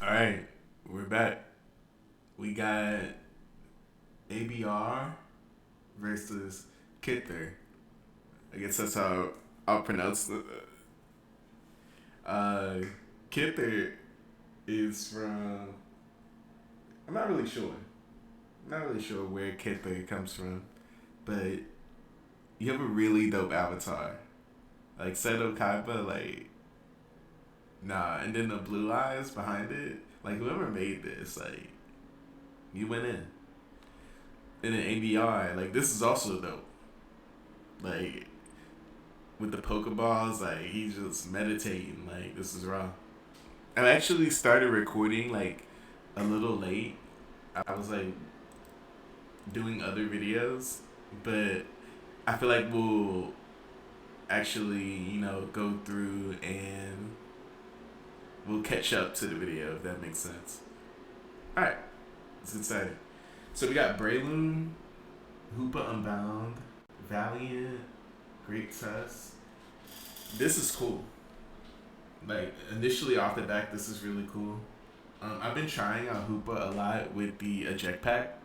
All right, we're back. We got ABR versus Kythr. I guess that's how I'll pronounce it. Uh, Kythr is from. I'm not really sure. I'm not really sure where Kythr comes from, but you have a really dope avatar. Like Seto Kaiba, like nah, and then the blue eyes behind it. Like whoever made this, like you went in. And then ABR, like this is also dope. Like with the Pokeballs, like he's just meditating. Like this is raw. I actually started recording like a little late. I was like doing other videos, but I feel like we'll actually go through and we'll catch up to the video if that makes sense. All right, it's exciting. So we got Breloom, Hoopa Unbound, Valiant, Great Test. This is cool. Like initially off the back, this is really cool. I've been trying out Hoopa a lot with the eject pack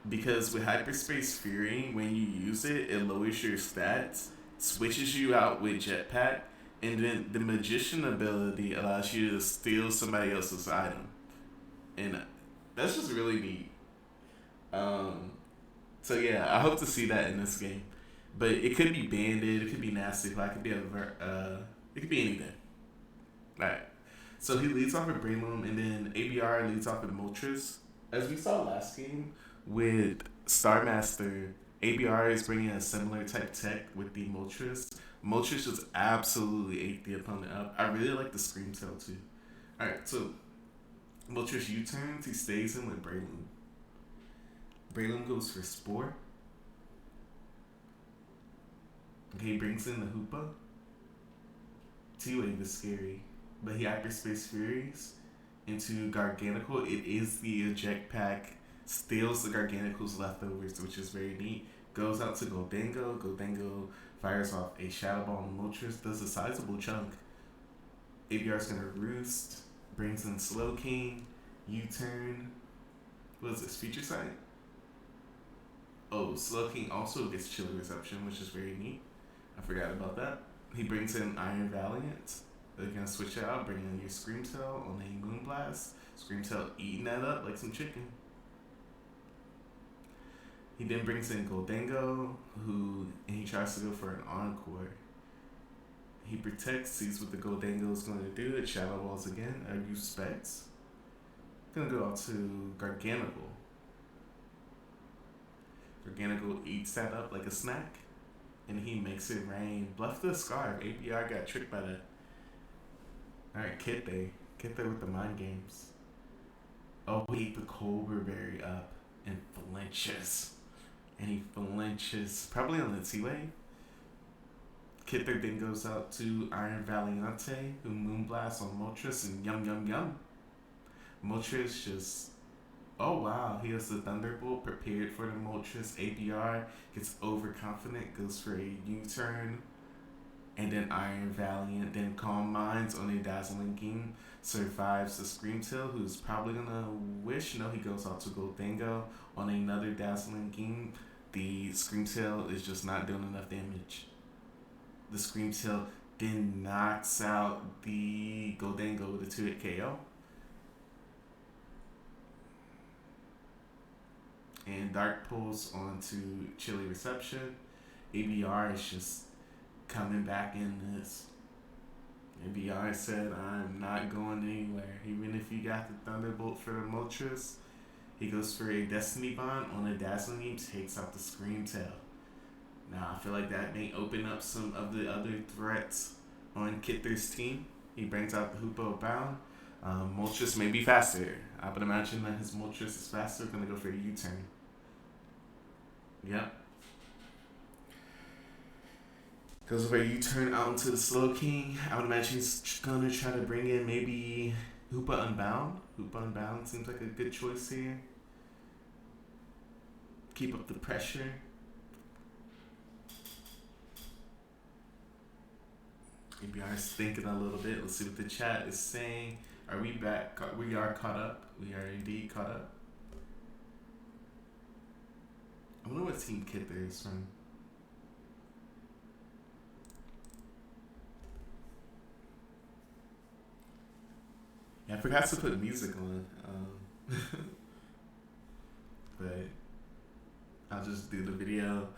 because with Hyperspace Fury, when you use it, it lowers your stats, switches you out with Jetpack, and then the Magician ability allows you to steal somebody else's item, and that's just really neat. Um, so yeah, I hope to see that in this game, but it could be banded, it could be nasty, it could be it could be anything. Alright. So he leads off with Breloom, and then ABR leads off with Moltres. As we saw last game with Star Master, ABR is bringing a similar type tech with the Moltres. Moltres just absolutely ate the opponent up. I really like the Scream Tail too. Alright, so Moltres U turns, he stays in with Breloom. Breloom goes for Spore. Okay, he brings in the Hoopa. T-Wave is scary, but he Hyperspace Furies into Garganical. It is the eject pack, steals the Garganical's leftovers, which is very neat. Goes out to Goldango. Goldango fires off a Shadow Ball on Moltres, does a sizable chunk. ABR's gonna Roost, brings in Slow King, U-turn. What is this, feature sight? Oh, Slow King also gets Chilly Reception, which is very neat. I forgot about that. He brings in Iron Valiant. They're gonna switch it out, bring in your Screamtail on a Moonblast. Screamtail eating that up like some chicken. He then brings in Goldango, and he tries to go for an Encore. He protects, sees what the Goldango is going to do. It Shadow Balls again. I use Specs. Gonna go out to Garganical. Garganical eats that up like a snack, and he makes it rain. Bluff the Scarf. APR got tricked by that. Alright, Kythr. Kythr with the mind games. Oh, he ate the Cobra Berry up and flinches. And he flinches. Probably on the T-Way. Kythr then goes out to Iron Valiante, who Moonblasts on Moltres, and yum yum yum. Moltres just. Oh wow, he has the Thunderbolt prepared for the Moltres. APR gets overconfident, goes for a U-turn, and then Iron Valiant, then Calm Minds on a Dazzling Beam, survives the Screamtail, who's probably gonna wish. No, he goes out to Goldango on another Dazzling Beam. The Screamtail is just not doing enough damage. The Screamtail then knocks out the Goldango with a 2-hit KO. And Dark Pulse onto Chilly Reception. ABR is just coming back in this. ABR said, I'm not going anywhere. Even if you got the Thunderbolt for the Moltres, he goes for a Destiny Bond on a Dazzling Beam, takes out the Screamtail. Now, I feel like that may open up some of the other threats on Kythr's team. He brings out the Hoopa Bound. Moltres may be faster. I would imagine that his Moltres is faster. Gonna go for a U-turn. Yep. Goes for a U-turn out into the Slow King. I would imagine he's gonna try to bring in maybe Hoopa Unbound. Hoopa Unbound seems like a good choice here. Keep up the pressure. ABR is thinking a little bit. Let's see what the chat is saying. Are we back? We are caught up. We are indeed caught up. I wonder what team Kythr is from. Yeah, I forgot to put music on. But I'll just do the video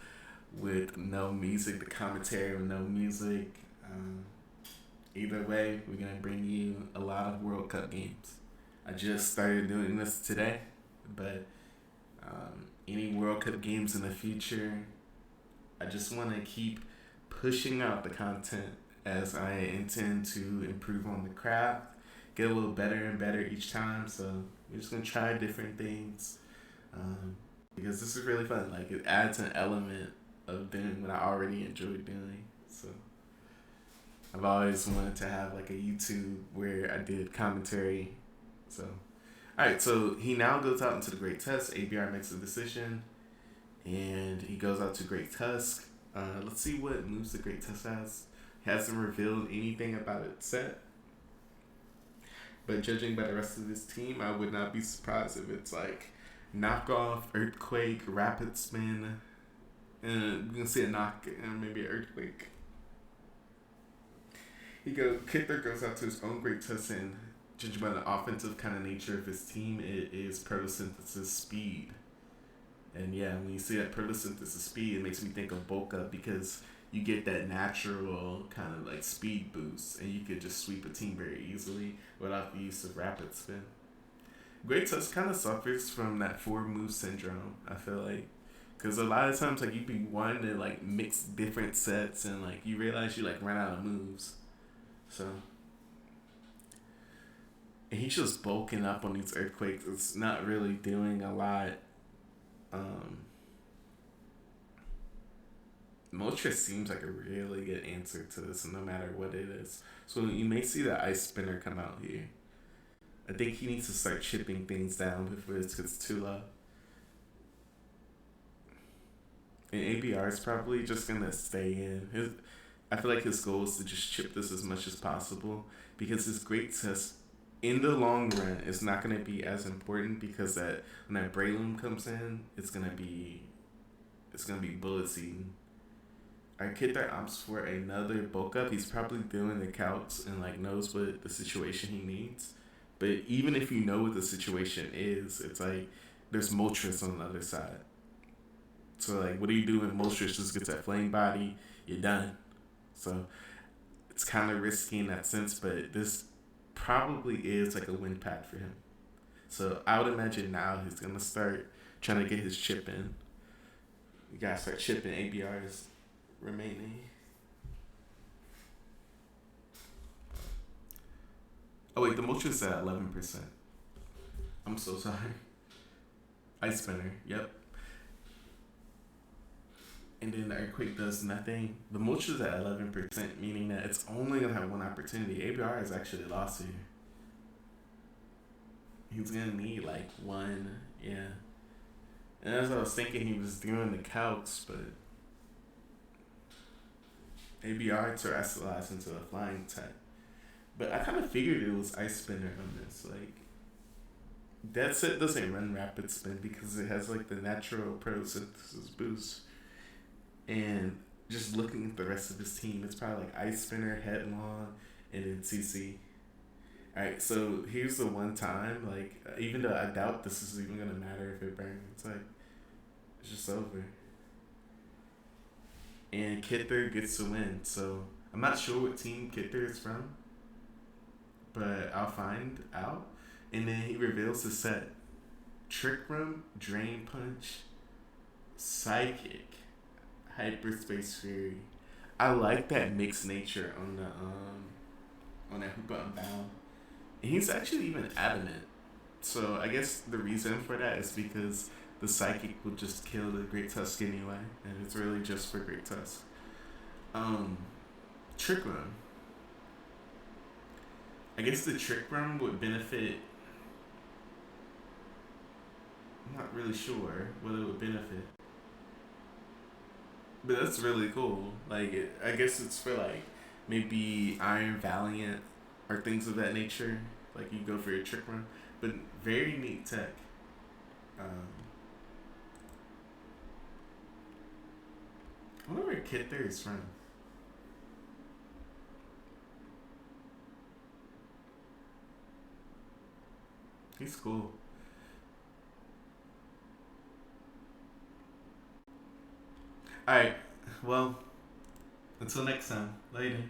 with no music, the commentary with no music. Um, Either way, we're gonna bring you a lot of World Cup games. I just started doing this today, but any World Cup games in the future, I just want to keep pushing out the content as I intend to improve on the craft, get a little better and better each time. So we're just gonna try different things because this is really fun. Like it adds an element of doing what I already enjoy doing. So I've always wanted to have like a YouTube where I did commentary. So all right, so he now goes out into the Great Tusk. ABR makes a decision, and he goes out to Great Tusk. Let's see what moves the Great Tusk has. He hasn't revealed anything about its set, but judging by the rest of his team, I would not be surprised if it's like knockoff, earthquake, rapid spin, and we're gonna see a knock and maybe an earthquake. Kythr goes out to his own Great Tusk, and judging by the offensive kind of nature of his team, it is photosynthesis speed. And yeah, when you see that photosynthesis speed, it makes me think of bulk up because you get that natural kind of like speed boost, and you could just sweep a team very easily without the use of rapid spin. Great Tusk kind of suffers from that four move syndrome. I feel like because a lot of times like you be wanting to like mix different sets, and like you realize you like run out of moves. So and he's just bulking up on these earthquakes. It's not really doing a lot. Um, Moltres seems like a really good answer to this, no matter what it is. So you may see the Ice Spinner come out here. I think he needs to start chipping things down before it gets too low. And ABR is probably just gonna stay in. I feel like his goal is to just chip this as much as possible because his Great Tusk in the long run is not going to be as important because that when that Braylon comes in, it's gonna be bullet seeding. Our Kythr opts for another bulk up. He's probably doing the counts and like knows what the situation he needs. But even if you know what the situation is, it's like there's Moltres on the other side. So like, what do you do when Moltres just gets that flame body? You're done. So it's kind of risky in that sense, but this probably is like a win pack for him. So I would imagine now he's gonna start trying to get his chip in. You gotta start chipping ABR's remaining. Oh wait, the Moltres is at 11%. I'm so sorry. Ice Spinner, yep. And then the Earthquake does nothing. The Moltres is at 11%, meaning that it's only gonna have one opportunity. ABR has actually lost here. He's gonna need like one, yeah. And as I was thinking, he was doing the calcs, but ABR terrestrialized into a flying type. But I kind of figured it was Ice Spinner on this. Like, that set doesn't run Rapid Spin because it has like the natural photosynthesis boost. And just looking at the rest of his team, it's probably like Ice Spinner, Headlong, and then CC. Alright, so here's the one time, like, even though I doubt this is even gonna matter if it burns, it's like, it's just over. And Kythr gets to win, so I'm not sure what team Kythr is from, but I'll find out. And then he reveals the set: Trick Room, Drain Punch, Psychic, Hyperspace Fury. I like that mixed nature on that Hoopa Unbound. And he's actually even adamant. So I guess the reason for that is because the Psychic will just kill the Great Tusk anyway, and it's really just for Great Tusk. Trick Room. I guess the Trick Room would benefit. I'm not really sure whether it would benefit. But that's really cool. I guess it's for like maybe Iron Valiant or things of that nature. Like you go for your trick run, but very neat tech. Um, I wonder where Kythr is from. He's cool. All right. Well, until next time. Later.